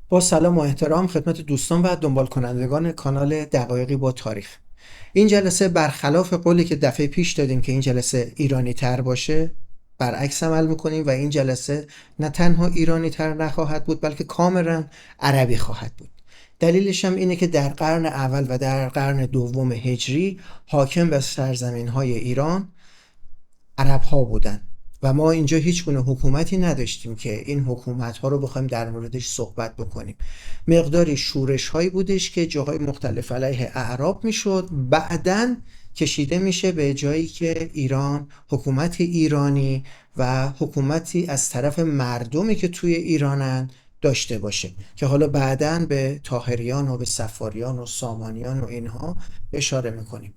با سلام و احترام خدمت دوستان و دنبال کنندگان کانال دقایقی با تاریخ. این جلسه برخلاف قولی که دفعه پیش دادیم که این جلسه ایرانی تر باشه، برعکس عمل میکنیم و این جلسه نه تنها ایرانی تر نخواهد بود بلکه کاملا عربی خواهد بود. دلیلش هم اینه که در قرن اول و در قرن دوم هجری حاکم بر سرزمین های ایران عرب ها بودن و ما اینجا هیچ گونه حکومتی نداشتیم که این حکومت ها رو بخوایم در موردش صحبت بکنیم. مقداری شورش هایی بودش که جاهای مختلف علیه اعراب میشد، بعداً کشیده میشه به جایی که ایران حکومت ایرانی و حکومتی از طرف مردمی که توی ایرانن داشته باشه که حالا بعداً به طاهریان و به صفاریان و سامانیان و اینها اشاره میکنیم.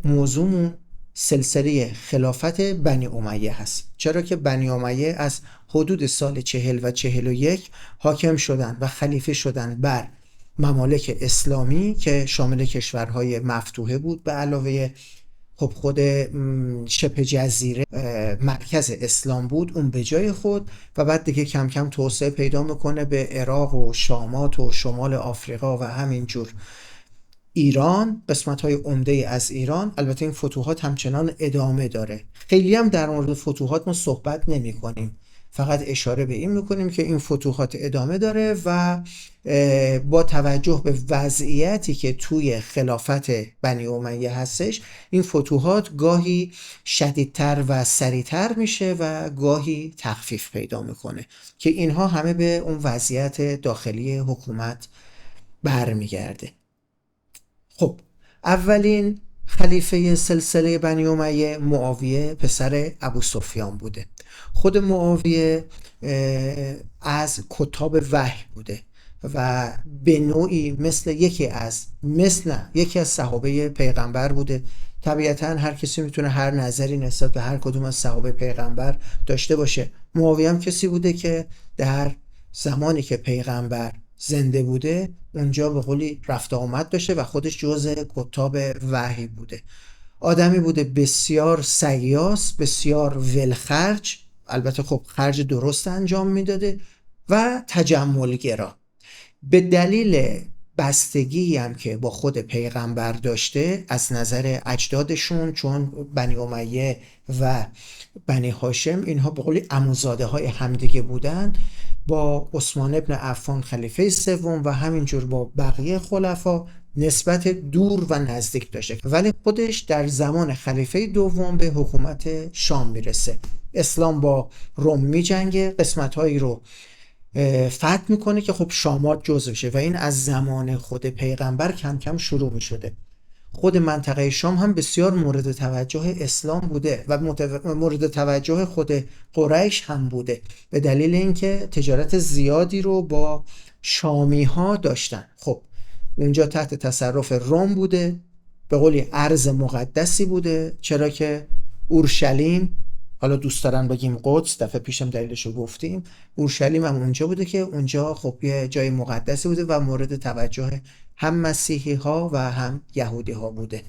موضوعمون سلسله خلافت بنی امیه هست، چرا که بنی امیه از حدود سال 40 و 41 حاکم شدن و خلیفه شدن بر ممالک اسلامی که شامل کشورهای مفتوحه بود، به علاوه خب خود شبه جزیره مرکز اسلام بود اون به جای خود، و بعد دیگه کم کم توسعه پیدا میکنه به عراق و شامات و شمال آفریقا و همینجور. ایران، قسمت‌های عمده از ایران، البته این فتوحات همچنان ادامه داره. خیلی هم در مورد فتوحات ما صحبت نمی‌کنیم، فقط اشاره به این می‌کنیم که این فتوحات ادامه داره و با توجه به وضعیتی که توی خلافت بنی امیه هستش، این فتوحات گاهی شدیدتر و سریعتر میشه و گاهی تخفیف پیدا میکنه که اینها همه به اون وضعیت داخلی حکومت برمیگرده. خب، اولین خلیفه سلسله بنی امیه معاویه پسر ابو سفیان بوده. خود معاویه از کتاب وحی بوده و به نوعی مثل یکی از صحابه پیغمبر بوده. طبیعتا هر کسی میتونه هر نظری نسبت به هر کدوم از صحابه پیغمبر داشته باشه. معاویه هم کسی بوده که در زمانی که پیغمبر زنده بوده اونجا به قولی رفت آمد داشته و خودش جزء کتاب وحی بوده. آدمی بوده بسیار سیاس، بسیار ولخرج، البته خب خرج درست انجام میداده و تجملگرا. به دلیل بستگی هم که با خود پیغمبر داشته از نظر اجدادشون، چون بنی امیه و بنی هاشم اینها به قولی عموزاده های همدیگه بودن، با عثمان ابن عفان خلیفه سوم و همینجور با بقیه خلفا نسبت دور و نزدیک داشته، ولی خودش در زمان خلیفه دوم به حکومت شام میرسه. اسلام با روم میجنگه، قسمت‌هایی رو فتح میکنه که خب شامات جزوشه و این از زمان خود پیغمبر کم کم شروع میشده. خود منطقه شام هم بسیار مورد توجه اسلام بوده و مورد توجه خود قریش هم بوده، به دلیل اینکه تجارت زیادی رو با شامی ها داشتن. خب اونجا تحت تصرف روم بوده، به قولی ارض مقدسی بوده، چرا که اورشلیم، حالا دوست دارن بگیم قدس، دفعه پیشم دلیلش رو گفتیم، اورشلیم هم اونجا بوده که اونجا خب یه جای مقدسی بوده و مورد توجه هم مسیحی ها و هم یهودی ها بوده.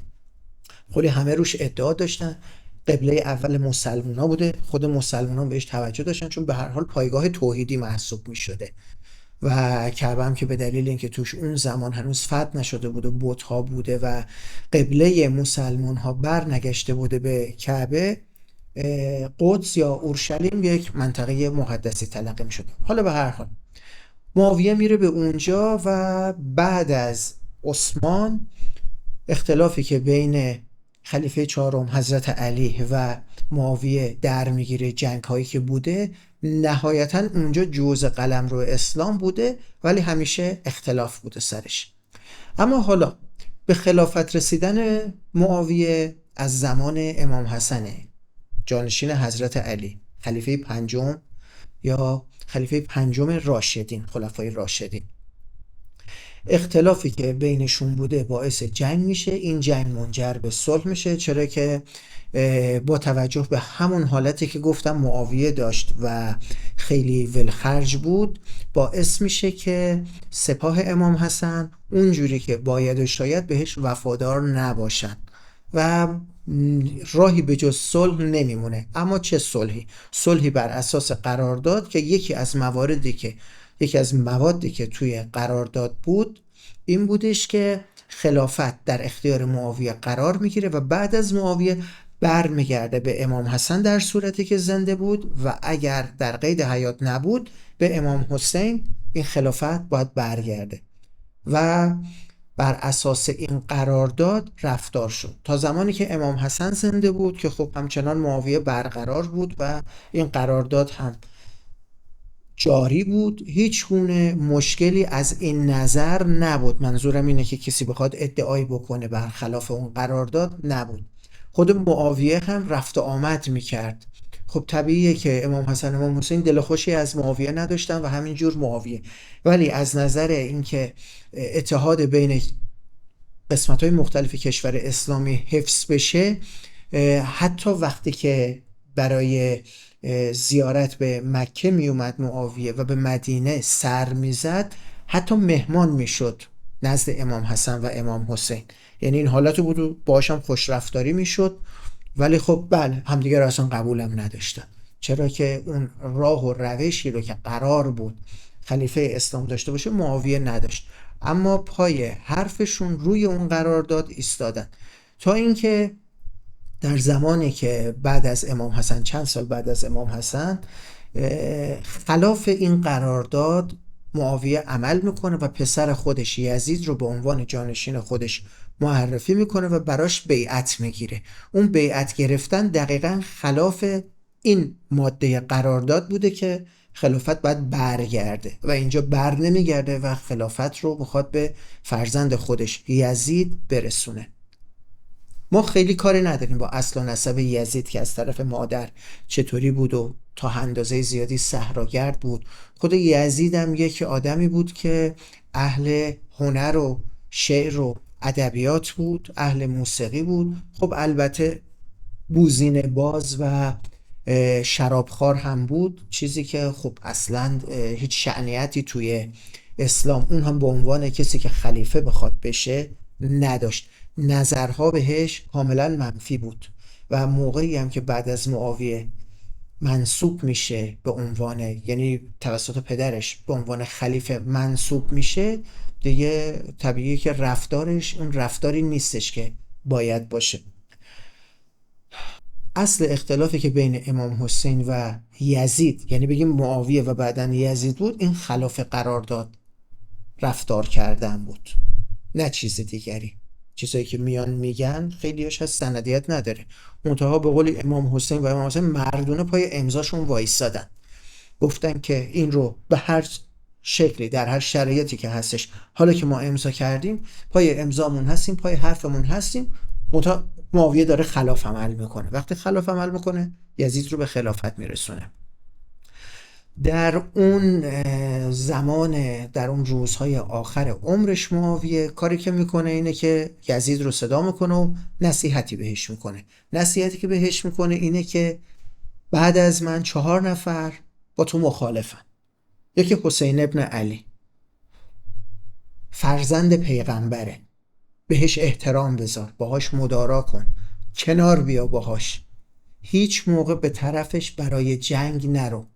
خیلی همه روش ادعا داشتن. قبله اول مسلمان ها بوده، خود مسلمان ها بهش توجه داشتن چون به هر حال پایگاه توحیدی محسوب می شده و کعبه هم که به دلیل اینکه توش اون زمان هنوز فتح نشده بود و بت ها بوده و قبله مسلمان ها بر نگشته بوده به کعبه، قدس یا اورشلیم یک منطقه مقدسی تلقی می شده. حالا به هر حال معاویه میره به اونجا و بعد از عثمان اختلافی که بین خلیفه چهارم حضرت علی و معاویه در میگیره، جنگ هایی که بوده، نهایتا اونجا جزء قلمرو اسلام بوده ولی همیشه اختلاف بوده سرش. اما حالا به خلافت رسیدن معاویه از زمان امام حسن جانشین حضرت علی، خلیفه پنجم یا خلیفه پنجم راشدین، خلفای راشدین، اختلافی که بینشون بوده باعث جنگ میشه. این جنگ منجر به صلح میشه، چرا که با توجه به همون حالتی که گفتم معاویه داشت و خیلی ولخرج بود، باعث میشه که سپاه امام حسن اونجوری که باید و شاید بهش وفادار نباشن و راهی به جز صلح نمیمونه. اما چه صلحی؟ صلحی بر اساس قرارداد که یکی از مواردی که یکی از موادی که توی قرارداد بود این بودش که خلافت در اختیار معاویه قرار میگیره و بعد از معاویه برمیگرده به امام حسن در صورتی که زنده بود و اگر در قید حیات نبود به امام حسین این خلافت باید برگرده و بر اساس این قرارداد رفتار شد تا زمانی که امام حسن زنده بود که خب همچنان معاویه برقرار بود و این قرارداد هم جاری بود. هیچ گونه مشکلی از این نظر نبود. منظورم اینه که کسی بخواد ادعایی بکنه برخلاف اون قرارداد نبود. خود معاویه هم رفت و آمد میکرد. خب طبیعیه که امام حسن و امام حسین دل خوشی از معاویه نداشتن و همینجور معاویه، ولی از نظر اینکه اتحاد بین قسمت‌های مختلف کشور اسلامی حفظ بشه، حتی وقتی که برای زیارت به مکه می اومد معاویه و به مدینه سر میزد، حتی مهمان میشد نزد امام حسن و امام حسین. یعنی این حالت بود و باشم خوش رفتاری میشد، ولی خب بله همدیگه رو اصلا قبولم نداشتن، چرا که اون راه و روشی رو که قرار بود خلیفه اسلام داشته باشه معاویه نداشت. اما پای حرفشون روی اون قرارداد ایستادن تا اینکه در زمانی که بعد از امام حسن، چند سال بعد از امام حسن، خلاف این قرارداد معاویه عمل میکنه و پسر خودش یزید رو به عنوان جانشین خودش معرفی میکنه و براش بیعت میگیره. اون بیعت گرفتن دقیقا خلاف این ماده قرارداد بوده که خلافت باید برگرده و اینجا بر نمیگرده و خلافت رو بخواد به فرزند خودش یزید برسونه. ما خیلی کاری نداریم با اصل و نسب یزید که از طرف مادر چطوری بود و تا اندازه زیادی صحراگرد بود. خود یزید هم یک آدمی بود که اهل هنر و شعر و ادبیات بود، اهل موسیقی بود. خب البته بوزینه باز و شرابخوار هم بود، چیزی که خب اصلا هیچ شأنیتی توی اسلام اون هم به عنوان کسی که خلیفه بخواد بشه نداشت. نظرها بهش کاملا منفی بود و موقعی هم که بعد از معاویه منصوب میشه به عنوان، یعنی توسط پدرش به عنوان خلیفه منصوب میشه، دیگه طبیعیه که رفتارش اون رفتاری نیستش که باید باشه. اصل اختلافی که بین امام حسین و یزید، یعنی بگیم معاویه و بعدن یزید بود، این خلاف قرارداد رفتار کردن بود، نه چیز دیگری. چیزایی که میان میگن خیلیش هست سندیت نداره. منتها به قول امام حسین و امام حسین مردونه پای امضاشون وایستادن، گفتن که این رو به هر شکلی در هر شرایطی که هستش، حالا که ما امضا کردیم پای امضامون هستیم، پای حرفمون هستیم. منتها معاویه داره خلاف عمل میکنه. وقتی خلاف عمل میکنه یزید رو به خلافت میرسونه. در اون زمان، در اون روزهای آخر عمرش معاویه کاری که میکنه اینه که یزید رو صدا میکنه و نصیحتی بهش میکنه. نصیحتی که بهش میکنه اینه که بعد از من 4 نفر با تو مخالفن. یکی حسین ابن علی، فرزند پیغمبره، بهش احترام بذار، باهاش مدارا کن، کنار بیا باهاش، هیچ موقع به طرفش برای جنگ نرو،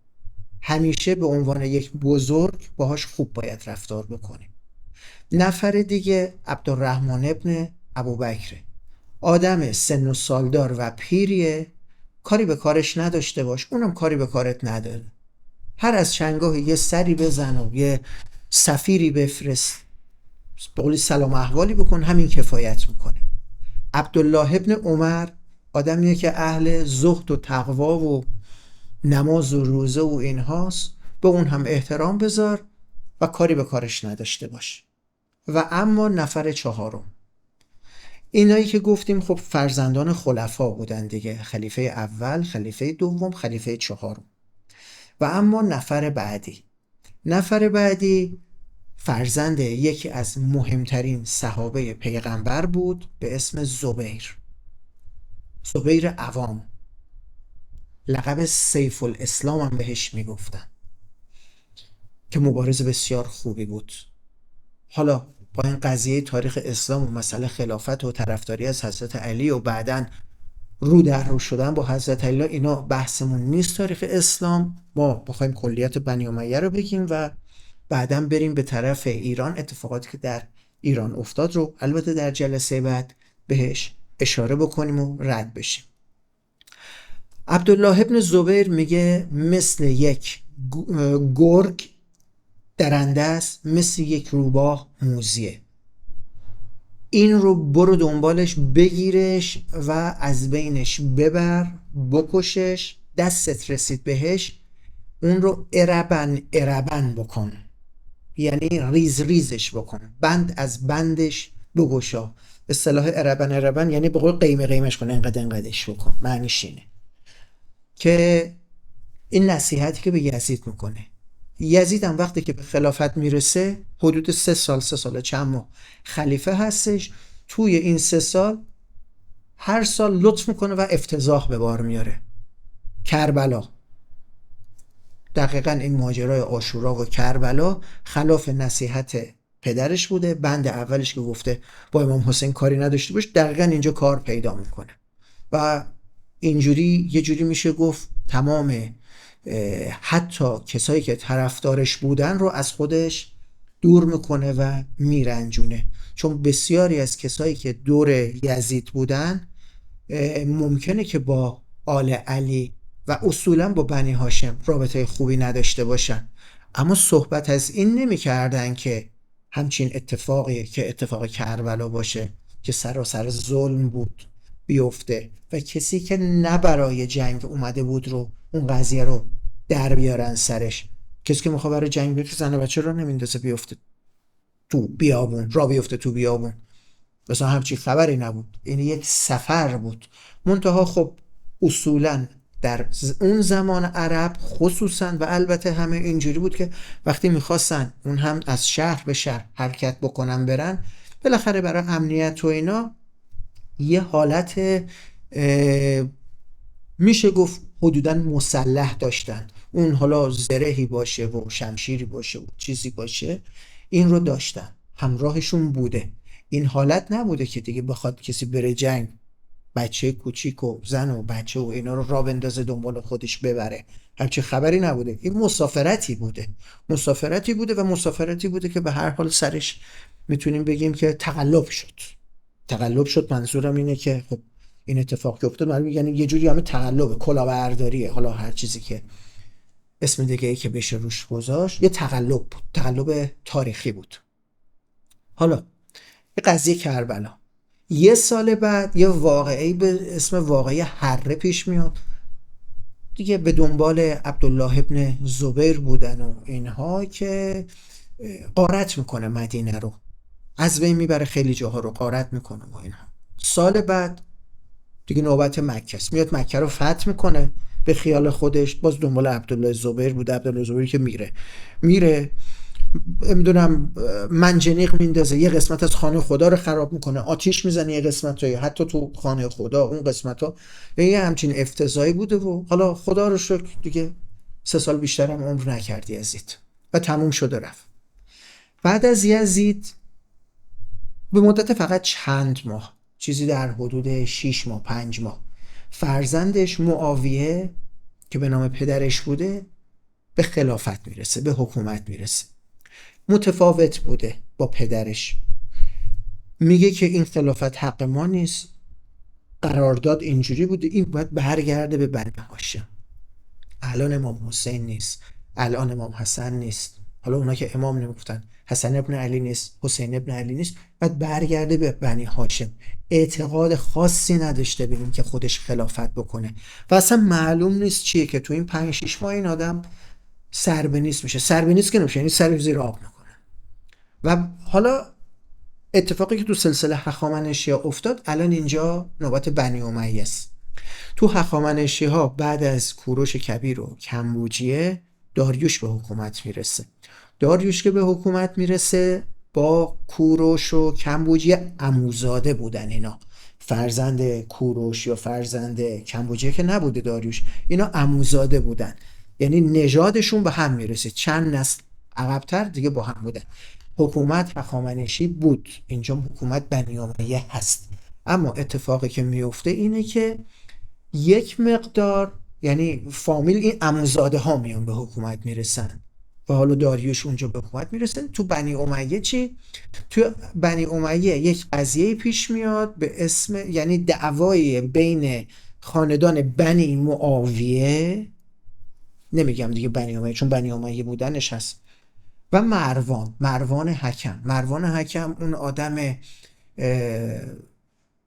همیشه به عنوان یک بزرگ باهاش خوب باید رفتار بکنی. نفر دیگه عبدالرحمن ابن ابوبکر، آدم سن و سالدار و پیریه، کاری به کارش نداشته باش، اونم کاری به کارت نداره. هر از چندگاهی یه سری بزن و یه سفیری بفرست، به قولی سلام احوالی بکن، همین کفایت میکنه. عبدالله ابن عمر آدمیه که اهل زهد و تقوا و نماز و روزه و اینهاست، به اون هم احترام بذار و کاری به کارش نداشته باش. و اما نفر 4، اینایی که گفتیم خب فرزندان خلفا بودن دیگه، خلیفه اول، خلیفه دوم، خلیفه 4. و اما نفر بعدی فرزند یکی از مهمترین صحابه پیغمبر بود به اسم زبیر عوام، لقب سیف الاسلام هم بهش میگفتن، که مبارز بسیار خوبی بود. حالا با این قضیه تاریخ اسلام و مسئله خلافت و طرفداری از حضرت علی و بعدن رو در رو شدن با حضرت علی، اینا بحثمون نیست. تاریخ اسلام ما بخوایم کلیت بنی امیه رو بگیم و بعداً بریم به طرف ایران، اتفاقاتی که در ایران افتاد رو البته در جلسه بعد بهش اشاره بکنیم و رد بشیم. عبدالله ابن زبیر میگه مثل یک گرگ درنده است، مثل یک روباه موذیه. این رو برو دنبالش، بگیرش و از بینش ببر، بکشش، دستت رسید بهش اون رو اربن بکن، یعنی ریز ریزش بکن، بند از بندش بگشا. اصطلاح اربن یعنی به قول قیمش کن، انقدرش بکن، معنیش اینه که این نصیحتی که به یزید میکنه. یزید هم وقتی که به خلافت میرسه حدود 3 سال چند ماه خلیفه هستش. توی این 3 سال هر سال لطف میکنه و افتضاح به بار میاره. کربلا، دقیقا این ماجرای عاشورا و کربلا خلاف نصیحت پدرش بوده. بند اولش که گفته با امام حسین کاری نداشته باش، دقیقا اینجا کار پیدا میکنه و اینجوری یه جوری میشه گفت تمام حتی کسایی که طرفدارش بودن رو از خودش دور میکنه و میرنجونه. چون بسیاری از کسایی که دور یزید بودن ممکنه که با آل علی و اصولا با بنی هاشم رابطه خوبی نداشته باشن، اما صحبت از این نمی کردن که همچین اتفاقی که اتفاق کربلا باشه که سراسر ظلم بود بیفته و کسی که نه برای جنگ اومده بود رو اون قضیه رو در بیارن سرش. کسی که میخواد برای جنگ بیفته زن و بچه رو نمیندازه بیفته تو بیابون، را بیفته تو بیابون. مثلا همچین خبری نبود، این یک سفر بود. منتها خب اصولا در اون زمان عرب خصوصا و البته همه اینجوری بود که وقتی میخواستن اون هم از شهر به شهر حرکت بکنن برن، بالاخره برای امنیت و اینا یه حالت میشه گفت حدوداً مسلح داشتن. اون حالا زرهی باشه و شمشیری باشه و چیزی باشه، این رو داشتن، همراهشون بوده. این حالت نبوده که دیگه بخواد کسی بره جنگ بچه کوچیک و زن و بچه و اینا رو راه بندازه دنبال خودش ببره. همچین خبری نبوده. این مسافرتی بوده و مسافرتی بوده که به هر حال سرش میتونیم بگیم که تقلب شد. منظورم اینه که خب این اتفاق که افتاد معلومه، یعنی یه جوری همه تقلبه، کلاهبرداریه، حالا هر چیزی که اسم دیگه ای که بشه روش گذاشت، یه تقلب بود، تقلب تاریخی بود. حالا یه قضیه کربلا، 1 سال بعد یه واقعی به اسم واقعه حره پیش میاد دیگه. به دنبال عبدالله ابن زبیر بودن و اینها که غارت میکنه مدینه رو، از بین میبره خیلی جاها رو غارت میکنه و اینها. سال بعد دیگه نوبت مکه است، میاد مکه رو فتح میکنه به خیال خودش، باز دنبال عبدالله زبیر بوده. عبدالله زبیر که میره نمیدونم منجنیق میندازه، یه قسمت از خانه خدا رو خراب میکنه، آتیش میزنه یه قسمت ها، حتی تو خانه خدا اون قسمت ها یه همچین افتضاحی بوده. و حالا خدا رو شکر دیگه 3 سال بیشتر هم عمر نکرد یزید و تموم شده رفت. بعد از یزید به مدت فقط چند ماه، چیزی در حدود 6 ماه 5 ماه، فرزندش معاویه که به نام پدرش بوده به خلافت میرسه، به حکومت میرسه. متفاوت بوده با پدرش، میگه که این خلافت حق ما نیست، قرارداد اینجوری بوده، این باید برگرده به بنی هاشم. الان امام حسین نیست، الان امام حسن نیست، حالا اونا که امام نمیگفتن، حسن ابن علی نیست، حسین ابن علی نیست، باید برگرده به بنی هاشم. اعتقاد خاصی نداشته ببین که خودش خلافت بکنه و اصلا معلوم نیست چیه که تو این 5-6 ماه این آدم سر به نیست میشه. سر به نیست که نمیشه، یعنی سر زیر آب میکنه. و حالا اتفاقی که تو سلسله هخامنشی ها افتاد، الان اینجا نوبت بنی امیه است. تو هخامنشی ها بعد از کوروش کبیر و کمبوجیه داریوش به حکومت میرسه. داریوش که به حکومت میرسه با کوروش و کمبوجیه عموزاده بودن. اینا فرزند کوروش یا فرزند کمبوجیه که نبوده داریوش، اینا عموزاده بودن، یعنی نژادشون به هم میرسه، چند نسل عقب‌تر دیگه با هم بودن. حکومت هخامنشی بود، اینجا حکومت بنی امیه هست. اما اتفاقی که میفته اینه که یک مقدار، یعنی فامیل این عموزاده ها میان به حکومت میرسن و حالا داریوش اونجا به حکومت میرسه. تو بنی امیه چی؟ تو بنی امیه یک قضیه پیش میاد به اسم، یعنی دعوای بین خاندان بنی معاویه، نمیگم دیگه بنی امیه چون بنی امیه بودنش هست، و مروان حکم. مروان حکم اون آدم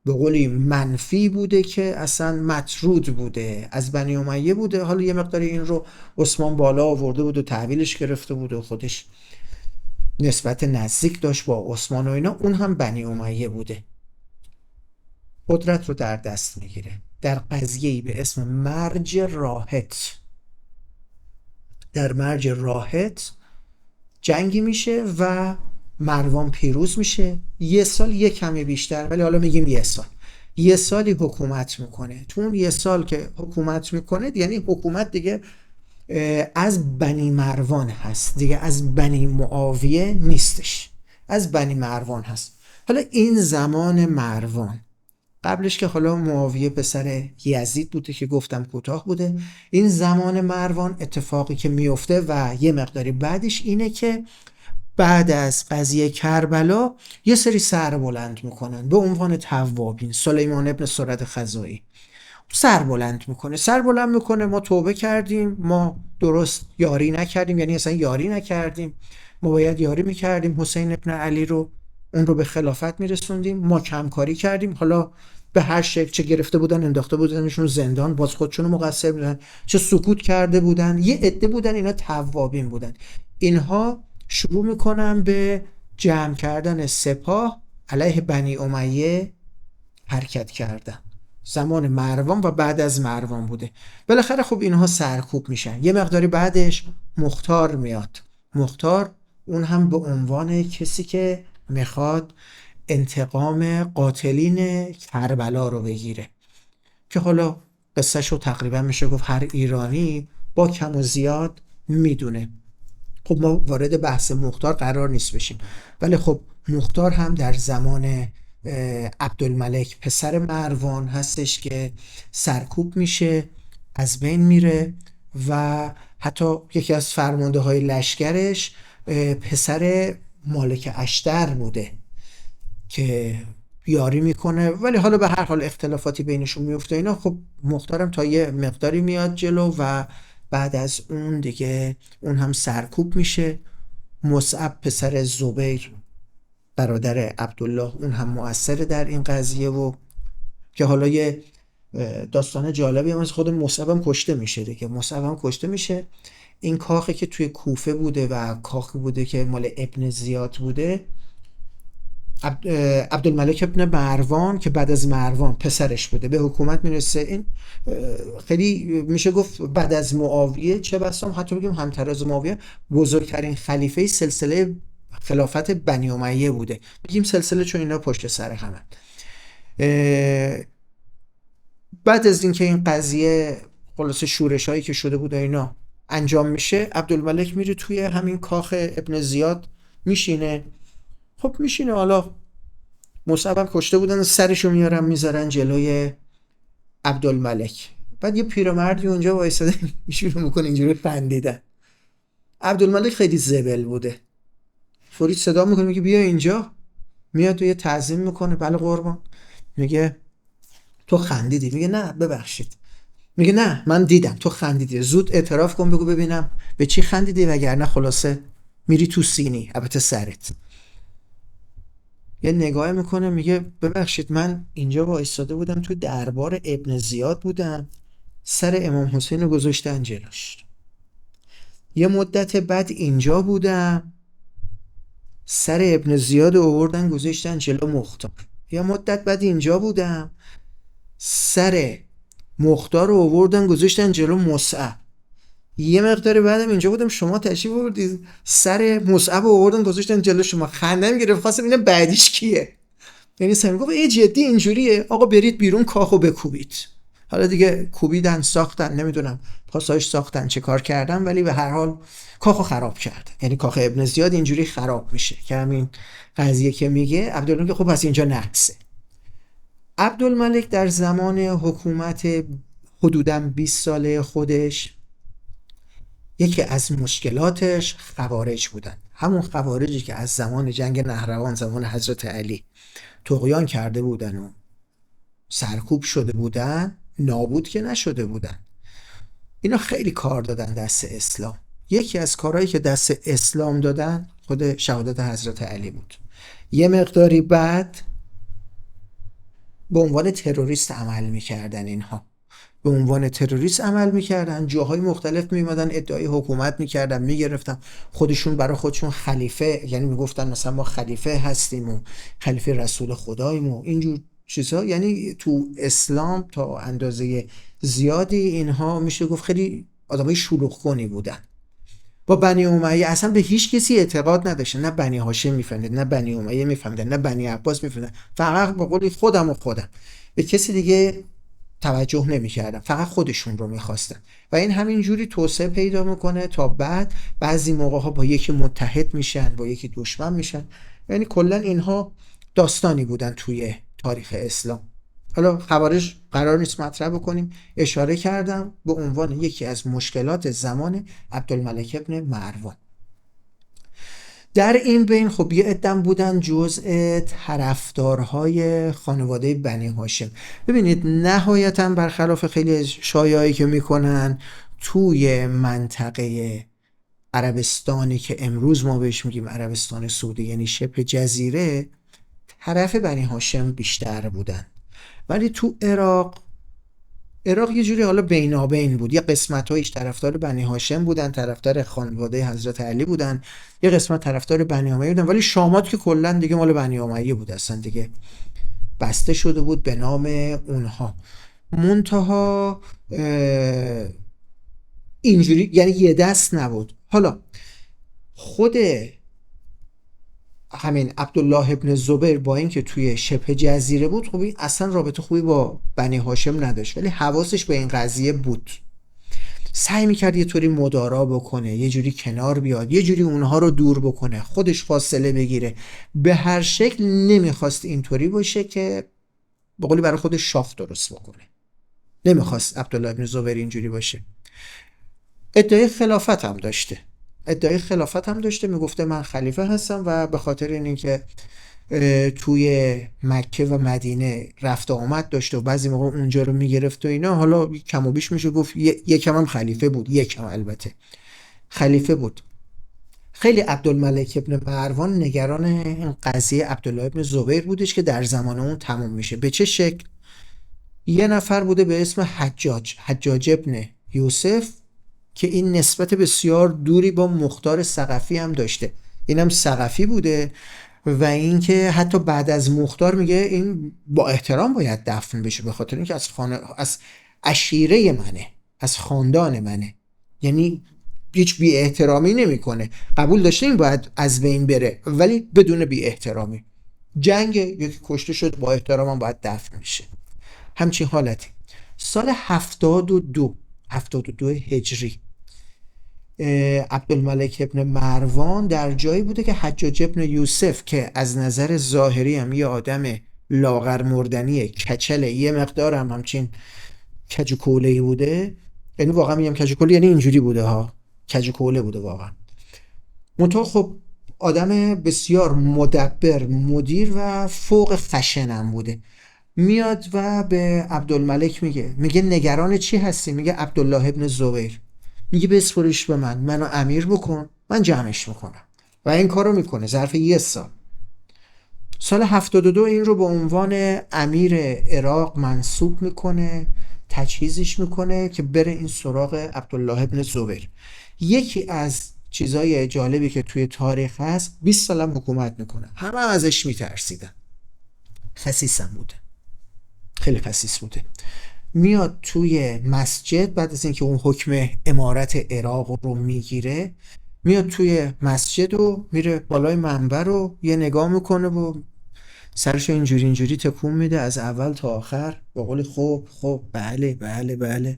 به قولی منفی بوده که اصلا مطرود بوده، از بنی امیه بوده. حالا یه مقداری این رو عثمان بالا آورده بود و تحویلش گرفته بود و خودش نسبت نزدیک داشت با عثمان و اینا. اون هم بنی امیه بوده. قدرت رو در دست میگیره در قضیه‌ای به اسم مرج راحت. در مرج راحت جنگی میشه و مروان پیروز میشه. یه سال یه کمی بیشتر، ولی حالا میگیم یه سالی حکومت میکنه. تو اون یه سال که حکومت میکنه، یعنی حکومت دیگه از بنی مروان هست، دیگه از بنی معاویه نیستش، از بنی مروان هست. حالا این زمان مروان، قبلش که حالا معاویه پسر یزید بوده که گفتم کوتاه بوده، این زمان مروان اتفاقی که میفته و یه مقداری بعدش اینه که بعد از قضیه کربلا یه سری سر بلند میکنن به عنوان توابین. سلیمان ابن سرد خزاعی سر بلند میکنه ما توبه کردیم، ما درست یاری نکردیم، یعنی اصلا یاری نکردیم، ما باید یاری میکردیم حسین ابن علی رو، اون رو به خلافت میرسوندیم، ما کمکاری کردیم، حالا به هر شکل چه گرفته بودن انداخته بودنشون زندان، باز خودشونو مقصر بودن، چه سکوت کرده بودن، یه عده بودن اینا توابین بودن. اینها شروع میکنن به جمع کردن سپاه علیه بنی امیه حرکت کردن. زمان مروان و بعد از مروان بوده. بالاخره خب اینها سرکوب میشن. یه مقداری بعدش مختار میاد. مختار اون هم به عنوان کسی که میخواد انتقام قاتلین کربلا رو بگیره، که حالا قصهش رو تقریبا میشه گفت هر ایرانی با کم و زیاد میدونه. خب ما وارد بحث مختار قرار نیست بشیم، ولی خب مختار هم در زمان عبدالملک پسر مروان هستش که سرکوب میشه، از بین میره و حتی یکی از فرمانده های لشکرش پسر مالک اشتر بوده که یاری میکنه، ولی حالا به هر حال اختلافاتی بینشون میفته اینا. خب مختارم تا یه مقداری میاد جلو و بعد از اون دیگه اون هم سرکوب میشه. مصعب پسر زبیر برادر عبدالله اون هم مؤثر در این قضیه، و که حالا یه داستان جالبی هم از خود مصعب هم کشته میشه دیگه. مصعب هم کشته میشه. این کاخی که توی کوفه بوده و کاخی بوده که مال ابن زیاد بوده، عبدالملک ابن مروان که بعد از مروان پسرش بوده به حکومت میرسه. این خیلی میشه گفت بعد از معاویه، چه بسام حتی بگیم همتر از معاویه، بزرگترین خلیفه سلسله خلافت بنی امیه بوده. بگیم سلسله چون اینا پشت سر همه. بعد از اینکه این قضیه خلاص شورش هایی که شده بود اینا انجام میشه، عبدالملک میره توی همین کاخ ابن زیاد میشینه. خب میشینه، حالا مصعب هم کشته بودن، سرشو میارن میذارن جلوی عبدالملک. بعد یه پیرمردی اونجا وایساده شروع میکنه اینجوری خندیدن. عبدالملک خیلی زبل بوده، فرید صدا میکنه میگه بیا اینجا. میاد توی تعظیم میکنه، بله قربان. میگه تو خندیدی؟ میگه نه ببخشید. میگه نه من دیدم تو خندیدی، زود اعتراف کن، بگو ببینم به چی خندیدی وگرنه خلاصه میری تو سینی، البته سرت. یه نگاه میکنه میگه ببخشید من اینجا وایساده بودم تو دربار ابن زیاد بودم، سر امام حسین رو گذاشتن جلوش. یه مدت بعد اینجا بودم، سر ابن زیاد رو آوردن گذاشتن جلو مختار. یه مدت بعد اینجا بودم، سر مختار رو آوردن گذاشتن جلو مصعب. یه مقدار بعدم اینجا بودم شما تشریف آوردید سر مصعب رو آوردن گذاشتن جلو شما. خندم گرفت، خواستم ببینم بعدیش کیه. یعنی سمی گفت ای جدی اینجوریه؟ آقا برید بیرون کاخو بکوبید. حالا دیگه کوبیدن، ساختن، نمیدونم پاساژ ساختن چه کار کردن، ولی به هر حال کاخو خراب کردن. یعنی کاخ ابن زیاد اینجوری خراب میشه که همین قضیه که میگه عبدالملک که خب پس اینجا نقصه. عبدالملک در زمان حکومت حدوداً 20 ساله خودش یکی از مشکلاتش خوارج بودن، همون خوارجی که از زمان جنگ نهروان، زمان حضرت علی طغیان کرده بودن و سرکوب شده بودن، نابود که نشده بودن. اینا خیلی کار دادن دست اسلام. یکی از کارهایی که دست اسلام دادن خود شهادت حضرت علی بود. یه مقداری بعد به عنوان تروریست عمل میکردن، اینها به عنوان تروریست عمل میکردن، جاهای مختلف میمدن ادعای حکومت میکردن، میگرفتن خودشون برای خودشون خلیفه، یعنی میگفتن مثلا ما خلیفه هستیم و خلیفه رسول خداییم و اینجور چیزها. یعنی تو اسلام تا اندازه زیادی اینها میشه گفت خیلی آدمای شلوغ‌کنی بودن. با بنی امیه اصلا به هیچ کسی اعتقاد نداشتن، نه بنی هاشم میفهمیدن، نه بنی امیه میفهمیدن، نه بنی عباس میفهمیدن. فقط به قول خودم به کسی دیگه توجه نمی‌کردن، فقط خودشون رو می‌خواستن و این همین جوری توسعه پیدا میکنه تا بعد بعضی موقع‌ها با یکی متحد میشن، با یکی دشمن میشن. یعنی کلا اینها داستانی بودن توی تاریخ اسلام. حالا خوارج قرار نیست مطرح بکنیم، اشاره کردم به عنوان یکی از مشکلات زمان عبدالملک ابن مروان. در این بین خب یه عده‌ام بودن جزء طرفدارهای خانواده بنی هاشم. ببینید نهایتاً برخلاف خیلی شایعی که میکنن، توی منطقه عربستانی که امروز ما بهش میگیم عربستان سعودی، یعنی شبه جزیره، طرف بنی هاشم بیشتر بودن. ولی تو عراق یه جوری حالا بینابین بود. یه قسمت‌هایش طرفدار بنی هاشم بودن، طرفدار خانواده حضرت علی بودن، یه قسمت طرفدار بنی امیه بودن. ولی شامات که کلا دیگه مال بنی امیه بود، اصلا دیگه بسته شده بود به نام اونها. منتها اینجوری یعنی یه دست نبود. حالا خود همین عبدالله ابن زبیر با اینکه توی شبه جزیره بود، خب اصلا رابطه خوبی با بنی هاشم نداشت، ولی حواسش به این قضیه بود. سعی میکرد یه طوری مدارا بکنه، یه جوری کنار بیاد، یه جوری اونها رو دور بکنه، خودش فاصله بگیره. به هر شکل نمیخواست اینطوری باشه که به قولی برای خودش شاخ درست بکنه. نمیخواست عبدالله ابن زبیر اینجوری باشه. ادعای خلافت هم داشته. میگفته من خلیفه هستم و به خاطر اینکه توی مکه و مدینه رفت و آمد داشته و بعضی موقع اونجا رو میگرفت و اینا، حالا کم و بیش میشه گفت یکم هم خلیفه بود، یکم البته خلیفه بود. خیلی عبدالملک ابن مروان نگران این قضیه عبدالله ابن زبیر بودش که در زمان اون تموم میشه. به چه شکل؟ یه نفر بوده به اسم حجاج ابن یوسف که این نسبت بسیار دوری با مختار ثقفی هم داشته. اینم ثقفی بوده و اینکه حتی بعد از مختار میگه این با احترام باید دفن بشه، به خاطر اینکه از عشیره منه، از خاندان منه. یعنی هیچ بی احترامی نمیکنه. قبول داشته این باید از بین بره، ولی بدون بی احترامی. جنگ یکی کشته شد، با احترام هم باید دفن بشه. همچین حالتی. سال 72 هجری عبدالملک ابن مروان در جایی بوده که حجاج ابن یوسف که از نظر ظاهری هم یه آدم لاغر مردنیه، کچله، یه مقدار هم همچین کجوکوله‌ای بوده. یعنی واقعا میگم کجوکوله، یعنی اینجوری بوده ها، کجوکوله بوده واقعا. منتها خب آدم بسیار مدبر، مدیر و فوق خشنم بوده. میاد و به عبدالملک میگه نگران چی هستی؟ میگه عبدالله ابن زبیر. میگه بسپرش به منو امیر بکن، من جمعش میکنم. و این کارو میکنه ظرف یه سال. سال 72 این رو به عنوان امیر عراق منصوب میکنه، تجهیزش میکنه که بره این سراغ عبدالله ابن زبیر. یکی از چیزای جالبی که توی تاریخ هست، 20 سال هم حکومت میکنه. همه ازش میترسیدن. خسیسم بوده، خیلی خسیس بوده. میاد توی مسجد بعد از اینکه اون حکم امارت عراق رو میگیره، میاد توی مسجد و میره بالای منبر رو یه نگاه میکنه و سرش اینجوری تکون میده از اول تا آخر، با قول خب بله.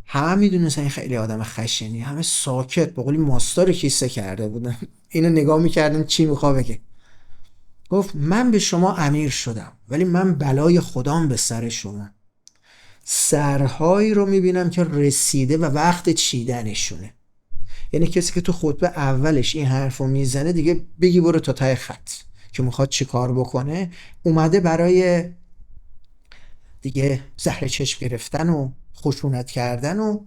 همه میدونستن این خیلی آدم خشنی، همه ساکت، با قول ماستار کیسه کرده بودن. اینو نگاه میکردن چی میخواد بگه. گفت من به شما امیر شدم، ولی من بلای خدام به سر شما. سرهایی رو میبینم که رسیده و وقت چیدنشونه. یعنی کسی که تو خطبه اولش این حرف رو میزنه دیگه بگی برو تا ته خط که میخواد چی کار بکنه، اومده برای دیگه زهر چشم گرفتن و خشونت کردن و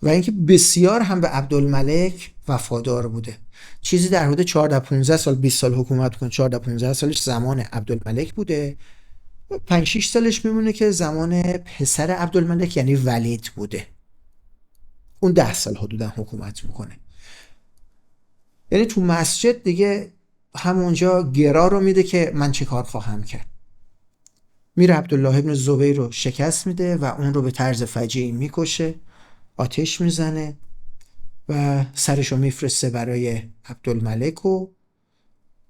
اینکه بسیار هم به عبدالملک وفادار بوده. چیزی در حدود 14 15 سال 20 سال حکومت کنه. 14 15 سالش زمان عبدالملک بوده، 5 6 سالش میمونه که زمان پسر عبدالملک یعنی ولید بوده. اون 10 سال حدودا حکومت میکنه. یعنی تو مسجد دیگه همونجا گرا رو میده که من چه کار خواهم کرد. میره عبدالله ابن زبیر رو شکست میده و اون رو به طرز فجیعی میکشه، آتش میزنه و سرشو میفرسته برای عبدالملک و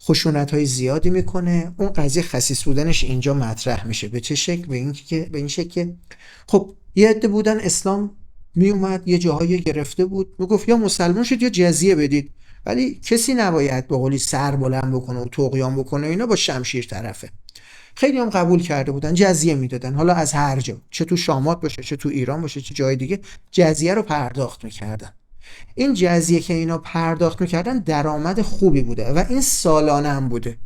خشونت های زیادی میکنه. اون قضیه خسیس بودنش اینجا مطرح میشه. به چه شکل؟ به این شکل که خب یه عده بودن اسلام میومد یه جاهایی گرفته بود، میگفت یا مسلمان شد یا جزیه بدید، ولی کسی نباید به قولی سر بلند بکنه و طغیان بکنه، اینا با شمشیر طرفه. خیلی هم قبول کرده بودن، جزیه میدادن، حالا از هر جا، چه تو شامات باشه چه تو ایران باشه چه جای دیگه، جزیه رو پرداخت میکردن. این جزیه که اینا پرداخت میکردن درآمد خوبی بوده و این سالانه هم بوده.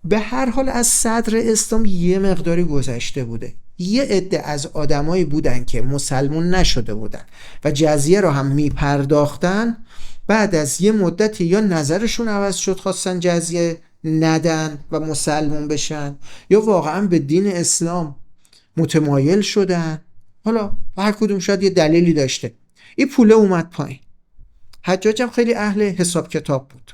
به هر حال از صدر اسلام یه مقداری گذشته بوده. یه عده از آدمایی بودن که مسلمون نشده بودن و جزیه رو هم میپرداختن. بعد از یه مدتی یا نظرشون عوض شد، خواستن جزیه ندن و مسلمون بشن، یا واقعا به دین اسلام متمایل شدن. حالا هر کدوم شاید یه دلیلی داشته. این پوله اومد پایین. حجاج هم خیلی اهل حساب کتاب بود.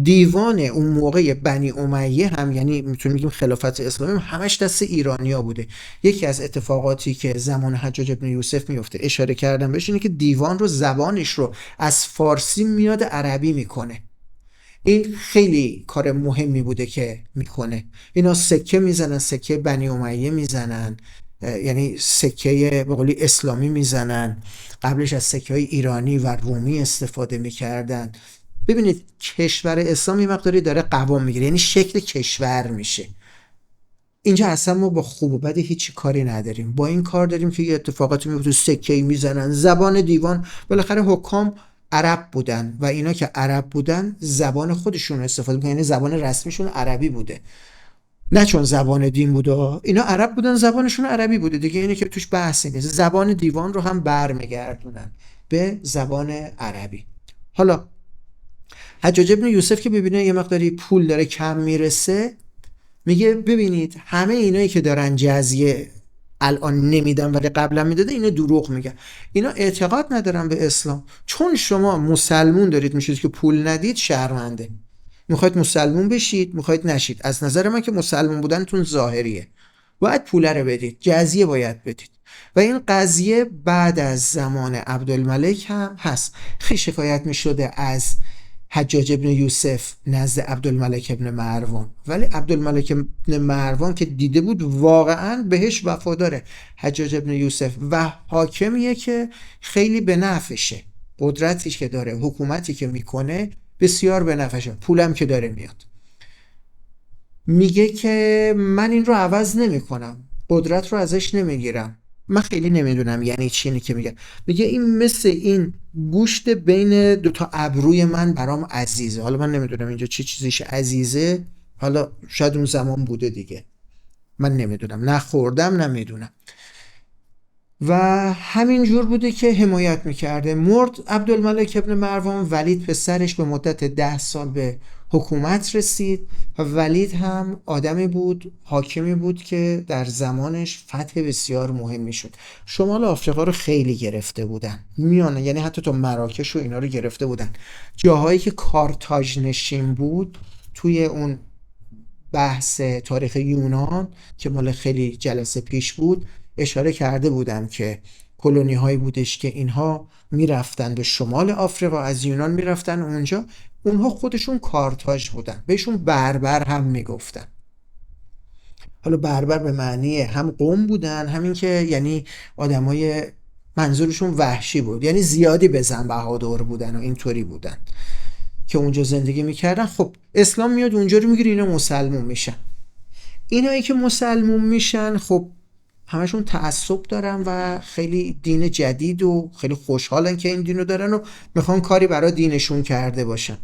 دیوان اون موقع بنی امیه هم، یعنی میتونیم بگیم خلافت اسلامی، همش دست ایرانیا بوده. یکی از اتفاقاتی که زمان حجاج ابن یوسف میفته اشاره کردم بهش اینه که دیوان رو زبانش رو از فارسی میاد عربی میکنه. این خیلی کار مهمی بوده که میکنه. اینا سکه میزنن، سکه بنی امیه میزنن، یعنی سکه به قولی اسلامی میزنن. قبلش از سکه های ایرانی و رومی استفاده میکردن. ببینید کشور اسلامی مقداری داره قوام میگیره، یعنی شکل کشور میشه. اینجا اصلا ما با خوب و بد هیچی کاری نداریم، با این کار داریم که یه اتفاقاتی میفته، سکه‌ای میزنن. زبان دیوان بالاخره حکام عرب بودن و اینا که عرب بودن زبان خودشون استفاده میکنن، یعنی زبان رسمیشون عربی بوده، نه چون زبان دین بوده. اینا عرب بودن زبانشون عربی بوده دیگه، اینه که توش بحثی نیست. زبان دیوان رو هم برمیگردونن به زبان عربی. حالا حجاج ابن یوسف که ببینه یه مقداری پول داره کم میرسه، میگه ببینید همه اینایی که دارن جزیه الان نمیدن ولی قبلا میداده، اینا دروغ میگن. اینا اعتقاد ندارن به اسلام. چون شما مسلمون دارید میشید که پول ندید، شرمنده. میخواید مسلمون بشید میخواید نشید، از نظر من که مسلمون بودنتون ظاهریه، باید پول رو بدید، جزیه باید بدید. و این قضیه بعد از زمان عبدالملک هم هست. خیلی شکایت میشده از حجاج ابن یوسف نزد عبدالملک ابن مروان، ولی عبدالملک ابن مروان که دیده بود واقعا بهش وفاداره. حجاج ابن یوسف و حاکمیه که خیلی به نفعشه، قدرتی که داره، حکومتی که میکنه بسیار به نفعشه، پولم که داره میاد. میگه که من این رو عوض نمی کنم، قدرت رو ازش نمیگیرم. من خیلی نمیدونم یعنی چی اینی که میگه این مثل این گوشت بین دوتا ابروی من برام عزیزه. حالا من نمیدونم اینجا چی چیزیش عزیزه، حالا شاید اون زمان بوده دیگه، من نمیدونم، نه خوردم نمیدونم. و همین جور بوده که حمایت میکرده. مرد عبدالملک ابن مروان، ولید پسرش به مدت 10 سال به حکومت رسید و ولید هم آدمی بود، حاکمی بود که در زمانش فتح بسیار مهمی شد. شمال آفریقا رو خیلی گرفته بودن، میانه، یعنی حتی تا مراکش و اینا رو گرفته بودن. جاهایی که کارتاژ نشین بود توی اون بحث تاریخ یونان که مال خیلی جلسه پیش بود اشاره کرده بودم که کلونی هایی بودش که اینها میرفتن به شمال آفریقا، از یونان میرفتن اونجا، اونها خودشون کارتاژ بودن، بهشون بربر هم میگفتن. حالا بربر به معنی هم قوم بودن، همین که یعنی آدمای منظورشون وحشی بود، یعنی زیادی بزن بهادر بودن و اینطوری بودن که اونجا زندگی میکردن. خب اسلام میاد اونجا رو میگیره، اینا مسلمون میشن. اینایی که مسلمون میشن خب همشون تعصب دارن و خیلی دین جدید و خیلی خوشحالن که این دینو دارن و میخوان کاری برای دینشون کرده باشن.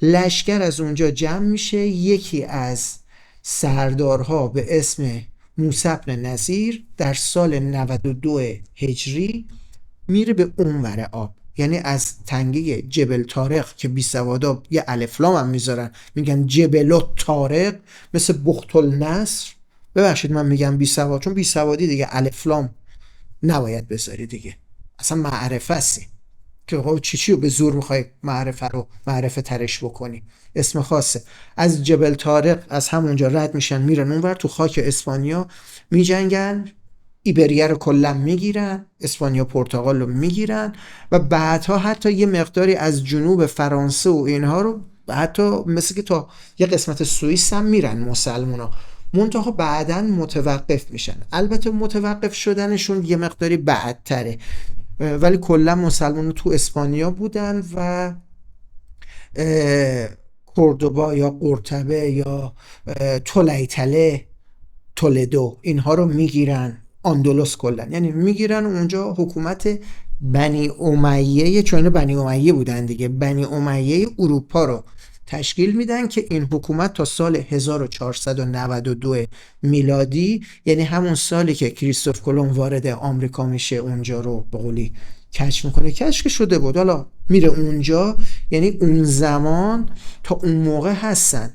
لشکر از اونجا جمع میشه، یکی از سردارها به اسم موسی بن نصیر در سال 92 هجری میره به اونور آب، یعنی از تنگه جبل طارق که بی سوادا یه الفلام هم میذارن میگن جبل طارق، مثل بخت النصر. ببخشید من میگم بی سواد چون بی سوادی دیگه الفلام نباید بذاری دیگه، اصلا معرفه هستی که خب چی رو به زور میخوای معرفه رو معرفه ترش بکنی، اسم خاصه. از جبل طارق از همونجا رد میشن میرن اونور تو خاک اسپانیا میجنگن، ایبریه رو کلا میگیرن، اسپانیا پرتغال رو میگیرن و بعدها حتی یه مقداری از جنوب فرانسه و اینها رو، حتی مثل که تا یه قسمت سوئیس هم میرن مسلمونا، منتها بعداً متوقف میشن. البته متوقف شدنشون یه مقداری بعدتره، ولی کلا مسلمان تو اسپانیا بودن و کوردوبا یا قرطبه یا تولیتله، تولدو، اینها رو میگیرن، آندلس کلا یعنی میگیرن اونجا حکومت بنی امیه، چون بنی امیه بودن دیگه، بنی امیه اروپا رو تشکیل میدن که این حکومت تا سال 1492 میلادی، یعنی همون سالی که کریستوف کلمب وارد آمریکا میشه اونجا رو به قولی کشف میکنه، کشف شده بود حالا میره اونجا، یعنی اون زمان تا اون موقع هستن.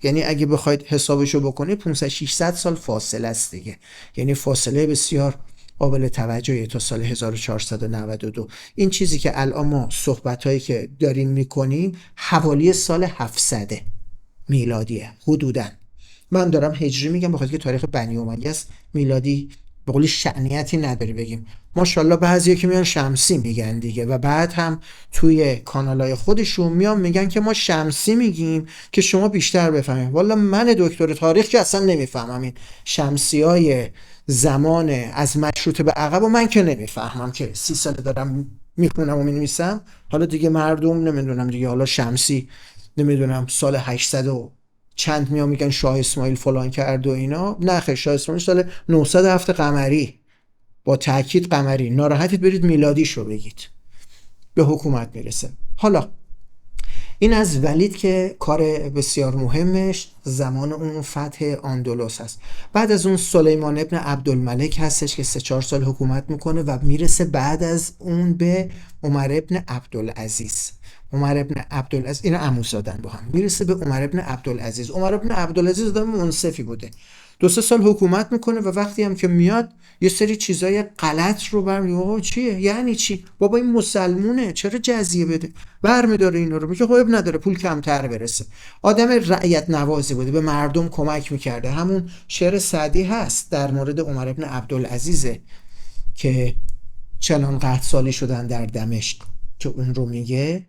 یعنی اگه بخواید حسابشو بکنید 500-600 سال فاصله است دیگه، یعنی فاصله بسیار قابل توجهی تا سال 1492. این چیزی که الان ما صحبتایی که داریم میکنیم حوالی سال 700 میلادیه حدوداً. من دارم هجری میگم بخاطر که تاریخ بنی امیه است، میلادی به قولی شأنیتی نداری بگیم. ماشاءالله بعضیا که میان شمسی میگن دیگه و بعد هم توی کانالای خودشون میان میگن که ما شمسی میگیم که شما بیشتر بفهمید. والا من دکتر تاریخ که اصلا نمیفهمم این شمسیای زمان از مشروطه به عقب و من که نمیفهمم که 30 سال دارم میخونم و مینویسم. حالا دیگه مردم نمیدونم دیگه، حالا شمسی نمیدونم سال 800 و چند میگن شاه اسماعیل فلان کرد و اینا، نه خیر، شاه اسماعیل سال 907 قمری، با تاکید قمری، ناراحتید برید میلادیش رو بگید، به حکومت میرسه. حالا این از ولید که کار بسیار مهمش زمان اون فتح اندلس هست. بعد از اون سلیمان ابن عبدالملک هستش که 3-4 سال حکومت میکنه و میرسه بعد از اون به عمر ابن عبدالعزیز. عمر ابن عبدالعزیز اینا عموزادن با هم، میرسه به عمر ابن عبدالعزیز. عمر ابن عبدالعزیز آدم منصفی بوده، 2-3 سال حکومت میکنه و وقتی هم که میاد یه سری چیزای غلط رو برمی‌داره. چیه؟ یعنی چی؟ بابا این مسلمونه چرا جزیه بده؟ برمی‌داره اینا رو، میگه خب اب نداره پول کمتر برسه. آدم رعیت نوازی بوده، به مردم کمک میکرده. همون شعر سعدی هست در مورد عمر ابن عبدالعزیز که چنان قحط سالی شدن در دمشق که اون رو میگه.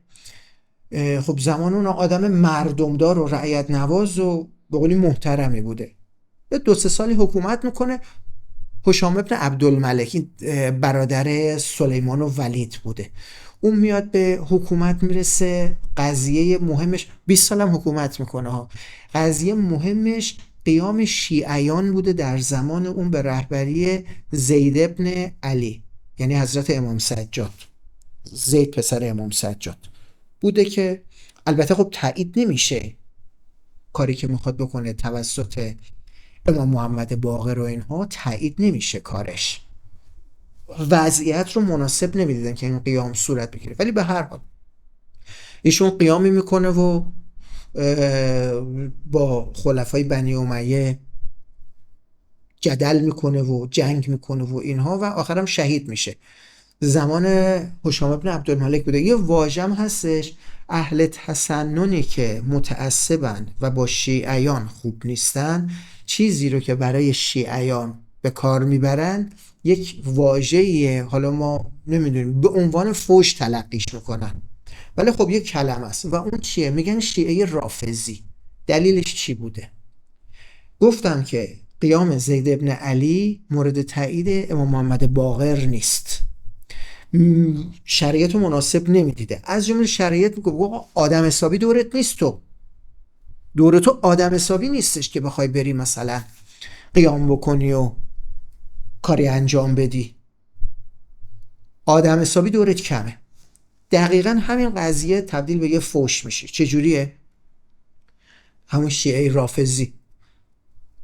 خب زمان اون آدم مردمدار و رعیت نواز و به قولی محترمی بوده. 2-3 سالی حکومت میکنه. هشام ابن عبدالملک برادر سلیمان و ولید بوده، اون میاد به حکومت میرسه. قضیه مهمش 20 سال هم حکومت میکنه ها. قضیه مهمش قیام شیعیان بوده در زمان اون به رهبری زید ابن علی، یعنی حضرت امام سجاد، زید پسر امام سجاد بوده که البته خب تایید نمیشه کاری که میخواد بکنه توسط امام محمد باقر و اینها، تایید نمیشه کارش، وضعیت رو مناسب نمیدیدن که این قیام صورت بگیره. ولی به هر حال ایشون قیامی میکنه و با خلفای بنی امیه جدل میکنه و جنگ میکنه و اینها و آخرم شهید میشه. زمان هشام ابن عبدالملک بوده. یه واژم هستش، اهل تسننی که متعصبن و با شیعیان خوب نیستن، چیزی رو که برای شیعیان به کار میبرن یک واژه‌ایه، حالا ما نمیدونیم، به عنوان فوش تلقیش میکنن، ولی خب یک کلمه است و اون چیه؟ میگن شیعه رافضی. دلیلش چی بوده؟ گفتم که قیام زید ابن علی مورد تایید امام محمد باقر نیست، شریعت مناسب نمیدیده. از جمله شریعت میگه آدم حسابی دورت نیست، تو دور تو آدم حسابی نیستش که بخوای بری مثلا قیام بکنی و کاری انجام بدی، آدم حسابی دورت کمه. دقیقا همین قضیه تبدیل به یه فوش میشه. چجوریه؟ همون شیعه رافضی.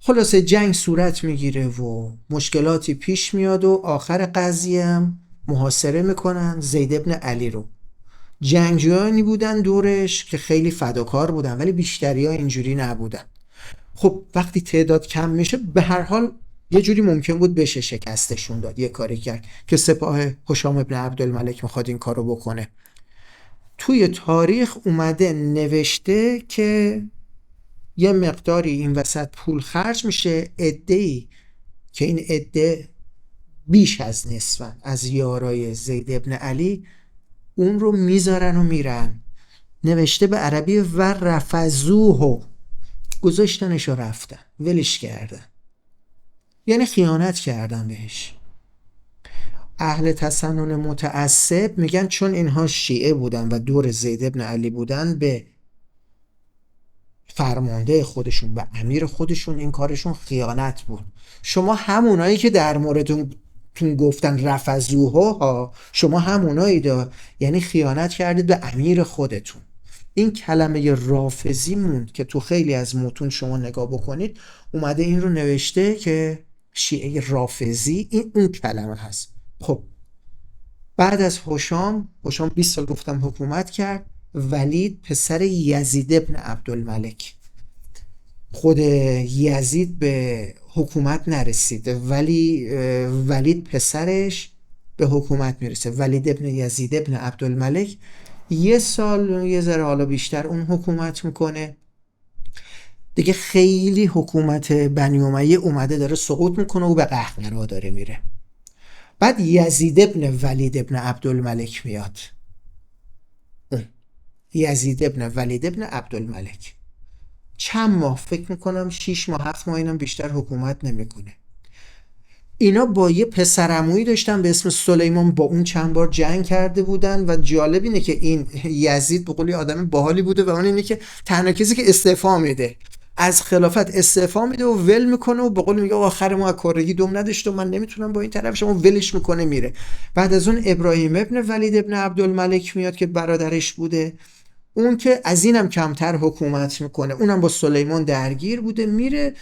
خلاصه جنگ صورت میگیره و مشکلاتی پیش میاد و آخر قضیه هم محاصره میکنن زید ابن علی رو. جنگجویانی بودن دورش که خیلی فداکار بودن، ولی بیشتری ها اینجوری نبودن. خب وقتی تعداد کم میشه به هر حال یه جوری ممکن بود بشه شکستشون داد. یه کاری کرد که سپاه هشام ابن عبدالملک میخواد این کارو بکنه. توی تاریخ اومده نوشته که یه مقداری این وسط پول خرج میشه، عده‌ای که این عده بیش از نصفن از یارای زید ابن علی، اون رو میذارن و میرن. نوشته به عربی و رفضوه، گذاشتنش و رفتن، ولش کردن، یعنی خیانت کردن بهش. اهل تسنن متعصب میگن چون اینها شیعه بودن و دور زید ابن علی بودن، به فرمانده خودشون، به امیر خودشون، این کارشون خیانت بود. شما همونایی که در موردتون گفتن رفضوها ها، شما همونایی یعنی خیانت کردید به امیر خودتون. این کلمه رافضی موند که تو خیلی از متون شما نگاه بکنید اومده این رو نوشته که شیعه رافضی، این اون کلمه هست. خب بعد از هشام 20 سال گفتم حکومت کرد. ولید پسر یزید ابن عبدالملک. خود یزید به حکومت نرسید ولی ولید پسرش به حکومت میرسه. ولید ابن یزید ابن عبدالملک یه سال یه ذره حالا بیشتر اون حکومت میکنه دیگه. خیلی حکومت بنی امیه اومده داره سقوط میکنه و به قهقرا داره میره. بعد یزید ابن ولید ابن عبدالملک میاد. یزید ابن ولید ابن عبدالملک چند ماه، فکر میکنم 6 ماه 7 ماه، اینم بیشتر حکومت نمیکنه. اینا با یه پسرعمویی داشتن به اسم سلیمان، با اون چند بار جنگ کرده بودن و جالب اینه که این یزید به قولی آدم باحالی بوده و اون اینه که تنها کسی که استعفا میده از خلافت استعفا میده و ول میکنه و به قول میگه آخر ما کارگی دوم نداشت و من نمیتونم با این طرف، شما ولش میکنه میره. بعد از اون ابراهیم ابن ولید ابن عبدالملک میاد که برادرش بوده، اون که از اینم کمتر حکومت میکنه، اونم با سلیمان درگیر بوده میره.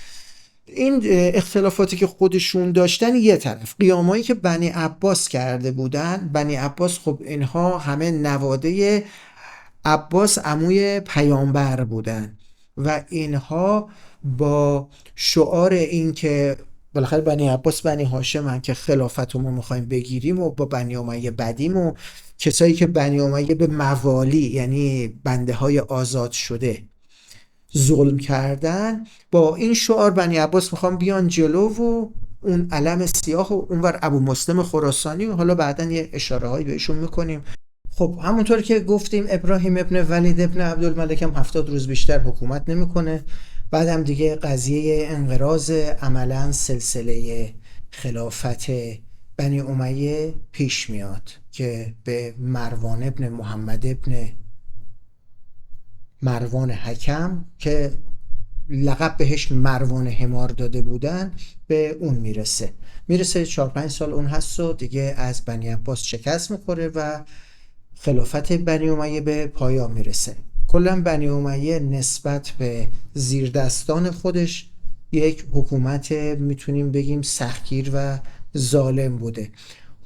این اختلافاتی که خودشون داشتن یه طرف، قیامایی که بنی عباس کرده بودن. بنی عباس خب اینها همه نواده عباس عموی پیامبر بودن و اینها با شعار این که بالاخره بنی عباس بنی هاشم که خلافت رو ما میخوایم بگیریم و با بنی امیه بدیم و کسایی که بنی امیه به موالی یعنی بنده های آزاد شده ظلم کردن، با این شعار بنی عباس میخوام بیان جلو و اون علم سیاه و اونور ابو مسلم خراسانی و حالا بعدن یه اشاره هایی بهشون میکنیم. خب همونطور که گفتیم ابراهیم ابن ولید ابن عبدالملک هم 70 روز بیشتر حکومت نمیکنه. بعدم دیگه قضیه انقراض عملا سلسله خلافت بنی امیه پیش میاد که به مروان ابن محمد ابن مروان حکم که لقب بهش مروان حمار داده بودن به اون میرسه 4-5 سال اون هست و دیگه از بنی عباس شکست میخوره و خلافت بنی امیه به پایان میرسه. کلا بنی امیه نسبت به زیردستان خودش یک حکومت میتونیم بگیم سختگیر و ظالم بوده.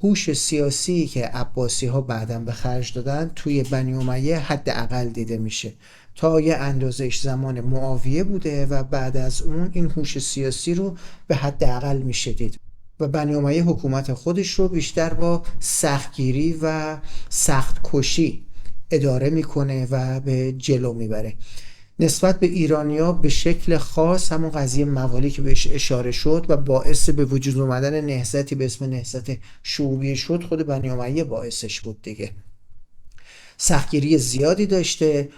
هوش سیاسی که عباسی ها بعداً به خرج دادن توی بنی امیه حداقل دیده میشه. تا یه اندازهش زمان معاویه بوده و بعد از اون این هوش سیاسی رو به حداقل میشه دید و بنی امیه حکومت خودش رو بیشتر با سختگیری و سخت کشی اداره میکنه و به جلو میبره. نسبت به ایرانیا به شکل خاص همون قضیه موالی که بهش اشاره شد و باعث به وجود اومدن نهضتی به اسم نهضت شعوبی شد، خود بنی امیه باعثش بود دیگه. سختگیری زیادی داشته.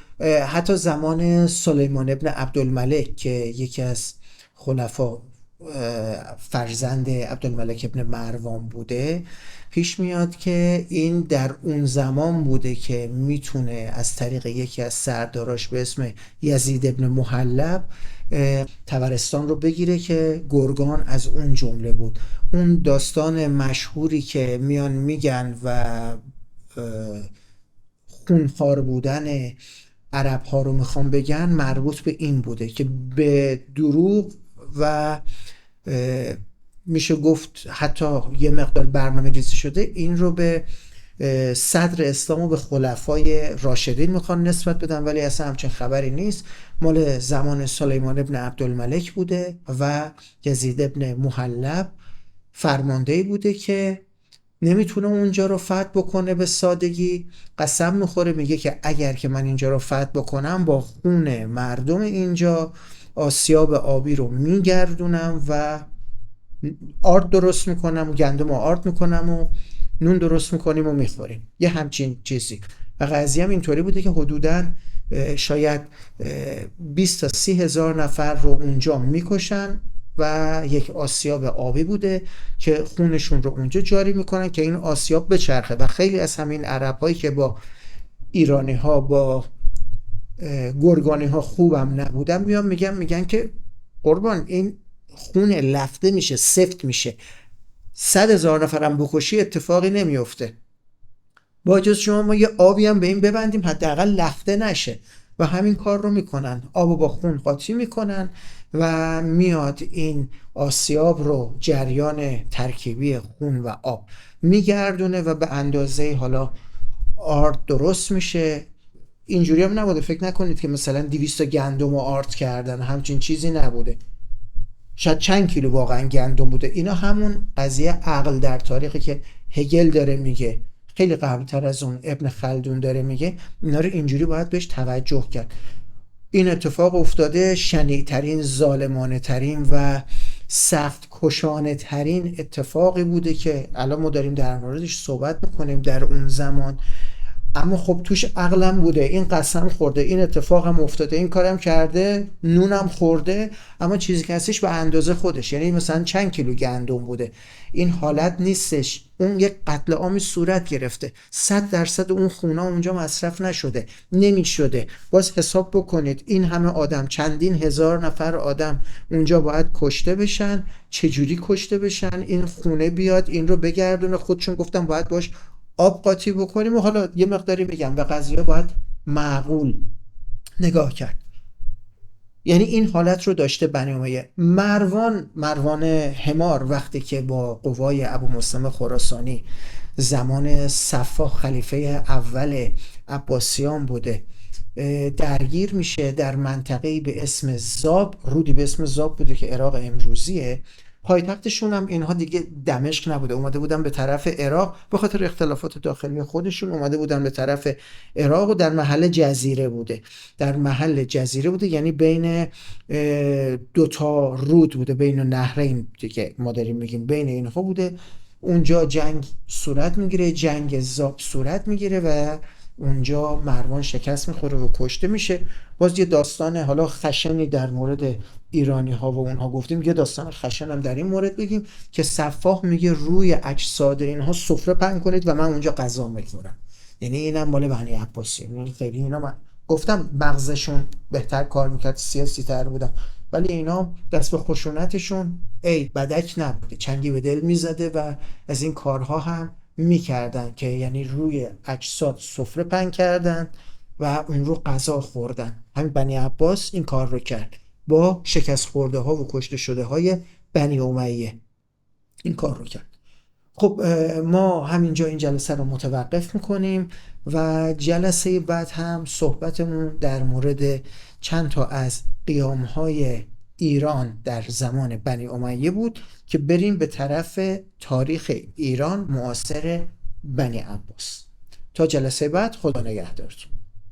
حتی زمان سلیمان ابن عبدالملک که یکی از خلفا فرزند عبدالملک ابن مروان بوده، پیش میاد که این در اون زمان بوده که میتونه از طریق یکی از سرداراش به اسم یزید ابن محلب طبرستان رو بگیره که گرگان از اون جمله بود. اون داستان مشهوری که میان میگن و خونخوار بودن عرب ها رو میخوام بگن مربوط به این بوده که به دروغ و میشه گفت حتی یه مقدار برنامه ریزی شده این رو به صدر اسلام و به خلفای راشدین میخوان نسبت بدن، ولی اصلا همچین خبری نیست. مال زمان سلیمان ابن عبدالملک بوده و یزید ابن محلب فرمانده بوده که نمیتونه اونجا رو فتح بکنه به سادگی. قسم میخوره، میگه که اگر که من اینجا رو فتح بکنم با خون مردم اینجا آسیاب آبی رو میگردونم و آرد درست میکنم و گندم آرد میکنم و نون درست میکنیم و میخوریم، یه همچین چیزی. و قضیه هم اینطوری بوده که حدوداً شاید 20 تا 30 هزار نفر رو اونجا میکشن و یک آسیاب آبی بوده که خونشون رو اونجا جاری میکنن که این آسیاب بچرخه. و خیلی از همین عرب هایی که با ایرانی ها با گرگانی ها خوبم نبودن میان میگن که قربان این خون لفته میشه، سفت میشه، 100,000 نفرم بکشی اتفاقی نمیفته، با جز شما ما یه آبی هم به این ببندیم حداقل لخته نشه. و همین کار رو میکنن، آبو با خون قاطی میکنن و میاد این آسیاب رو جریان ترکیبی خون و آب میگردونه و به اندازه حالا آرد درست میشه. اینجوری هم نبوده، فکر نکنید که مثلا 200 گندم رو آرد کردن، همچین چیزی نبوده. شاید چند کیلو واقعا گندم بوده. اینا همون قضیه عقل در تاریخی که هگل داره میگه، خیلی قبلتر از اون ابن خلدون داره میگه، اینا رو اینجوری باید بهش توجه کرد. این اتفاق افتاده، شنیع‌ترین، ظالمانه ترین و سخت کشانه ترین اتفاقی بوده که الان ما داریم در موردش صحبت میکنیم در اون زمان. اما خب توش عقلم بوده، این قسم خورده، این اتفاق هم افتاده، این کارم کرده، نونم خورده، اما چیزی که هستش به اندازه خودش، یعنی مثلا چند کیلو گندم بوده. این حالت نیستش. اون یک قتل عامی صورت گرفته، 100% اون خونه اونجا مصرف نشده، نمیشده. باز حساب بکنید این همه آدم، چندین هزار نفر آدم اونجا باید کشته بشن. چجوری کشته بشن؟ این خونه بیاد این رو بگردونه، خودشون گفتن باید باش آب قاطی بکنیم. و حالا یه مقداری بگم و قضیه باید معقول نگاه کرد. یعنی این حالت رو داشته بنی امیه. مروان حمار وقتی که با قوای ابو مسلم خراسانی زمان صفا خلیفه اول عباسیان بوده درگیر میشه در منطقه‌ای به اسم زاب، رودی به اسم زاب بوده که عراق امروزیه. پایتختشون هم اینها دیگه دمشق نبوده، اومده بودن به طرف عراق، به خاطر اختلافات داخلی خودشون اومده بودن به طرف عراق و در محل جزیره بوده. در محل جزیره بوده یعنی بین دوتا رود بوده، بین نهرین که ما داریم میگیم، بین اینها بوده. اونجا جنگ صورت میگیره، جنگ زاب صورت میگیره و اونجا مروان شکست میخوره و کشته میشه. باز یه داستان حالا خشنی در مورد ایرانی ها و اونها گفتیم، یه داستان خشن هم در این مورد بگیم که سفاح میگه روی اجساد اینها سفره پهن کنید و من اونجا غذا میخورم. یعنی اینم مال بنی عباسی. یعنی خیلی اینا، من گفتم مغزشون بهتر کار میکرد، سیاسی تر بودن، ولی اینا دست به خشونتشون بدک نبوده، چنگی به دل میزده و از این کارها هم میکردن که یعنی روی اجساد سفره پهن کردن و اون رو غذا خوردن. همین بنی عباس این کار رو کرد با شکست خورده ها و کشته شده های بنی امیه، این کار رو کرد. خب ما همینجا این جلسه رو متوقف میکنیم و جلسه بعد هم صحبتمون در مورد چند تا از قیامهای ایران در زمان بنی امیه بود که بریم به طرف تاریخ ایران معاصر بنی عباس. تا جلسه بعد، خدا نگهدارتون.